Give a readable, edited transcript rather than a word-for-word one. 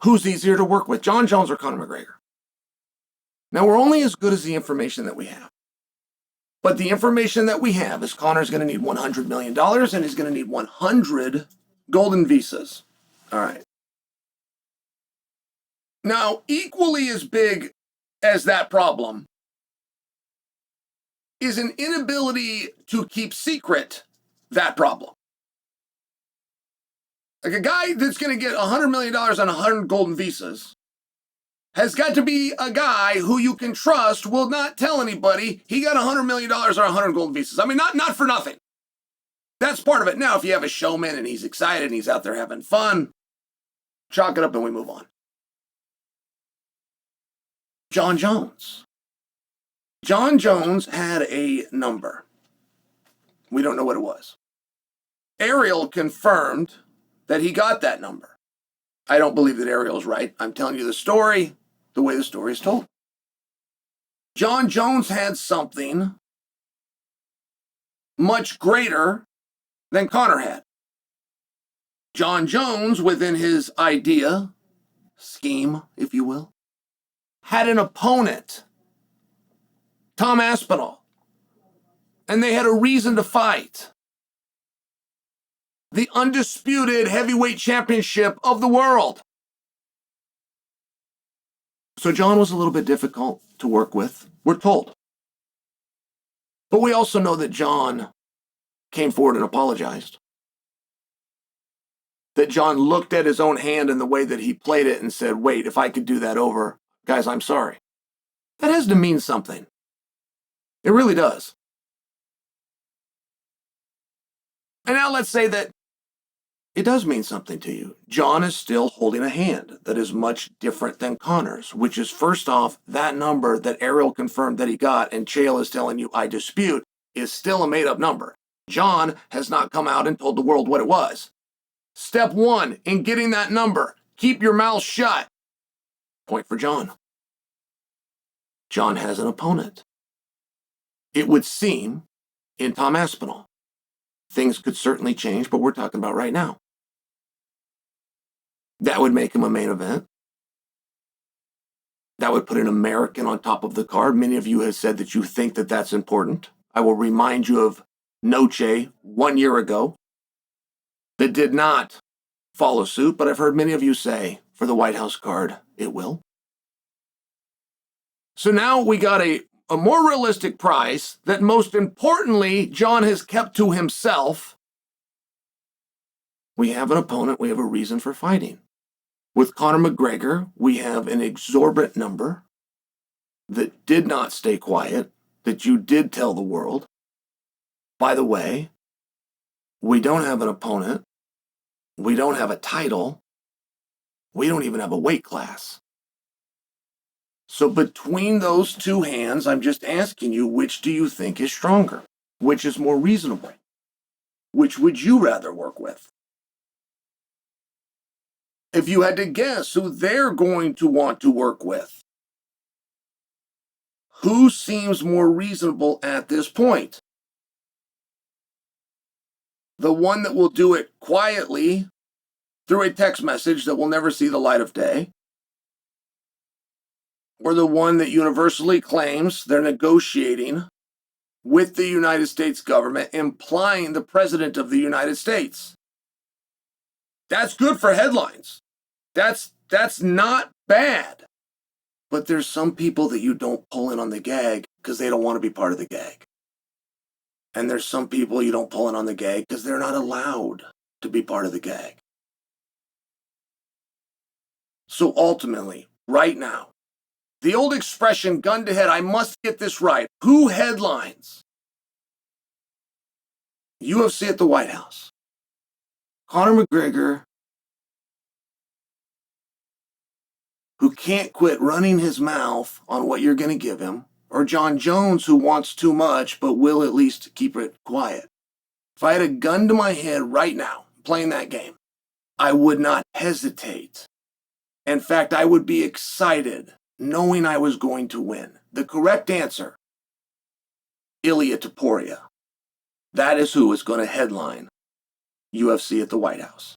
Who's easier to work with, Jon Jones or Conor McGregor? Now, we're only as good as the information that we have. But the information that we have is Conor's going to need $100 million and he's going to need 100 golden visas. All right. Now, equally as big as that problem is an inability to keep secret that problem. Like a guy that's going to get $100 million on 100 golden visas has got to be a guy who you can trust will not tell anybody he got $100 million or 100 golden visas. I mean, not for nothing. That's part of it. Now, if you have a showman and he's excited and he's out there having fun, chalk it up and we move on. Jon Jones. Jon Jones had a number. We don't know what it was. Ariel confirmed that he got that number. I don't believe that Ariel's right. I'm telling you the story the way the story is told. Jon Jones had something much greater than Conor had. Jon Jones, within his idea, scheme, if you will, had an opponent, Tom Aspinall, and they had a reason to fight. The undisputed heavyweight championship of the world. So Jon was a little bit difficult to work with, we're told. But we also know that Jon came forward and apologized. That Jon looked at his own hand and the way that he played it and said, wait, if I could do that over, guys, I'm sorry. That has to mean something. It really does. And now let's say that it does mean something to you. Jon is still holding a hand that is much different than Conor's, which is, first off, that number that Ariel confirmed that he got and Chael is telling you I dispute is still a made-up number. Jon has not come out and told the world what it was. Step one in getting that number, keep your mouth shut. Point for Jon. Jon has an opponent. It would seem in Tom Aspinall. Things could certainly change, but we're talking about right now. That would make him a main event. That would put an American on top of the card. Many of you have said that you think that that's important. I will remind you of Noche 1 year ago that did not follow suit, but I've heard many of you say for the White House card, it will. So now we got a more realistic price that most importantly, Jon has kept to himself. We have an opponent, we have a reason for fighting. With Conor McGregor, we have an exorbitant number that did not stay quiet, that you did tell the world. By the way, we don't have an opponent, we don't have a title, we don't even have a weight class. So between those two hands, I'm just asking you, which do you think is stronger? Which is more reasonable? Which would you rather work with? If you had to guess who they're going to want to work with, who seems more reasonable at this point? The one that will do it quietly through a text message that will never see the light of day? Or the one that universally claims they're negotiating with the United States government, implying the President of the United States? That's good for headlines. That's not bad. But there's some people that you don't pull in on the gag because they don't want to be part of the gag. And there's some people you don't pull in on the gag because they're not allowed to be part of the gag. So ultimately, right now, the old expression, gun to head, I must get this right. Who headlines UFC at the White House? Conor McGregor, who can't quit running his mouth on what you're going to give him, or Jon Jones, who wants too much but will at least keep it quiet. If I had a gun to my head right now, playing that game, I would not hesitate. In fact, I would be excited knowing I was going to win. The correct answer, Ilia Topuria. That is who is going to headline UFC at the White House.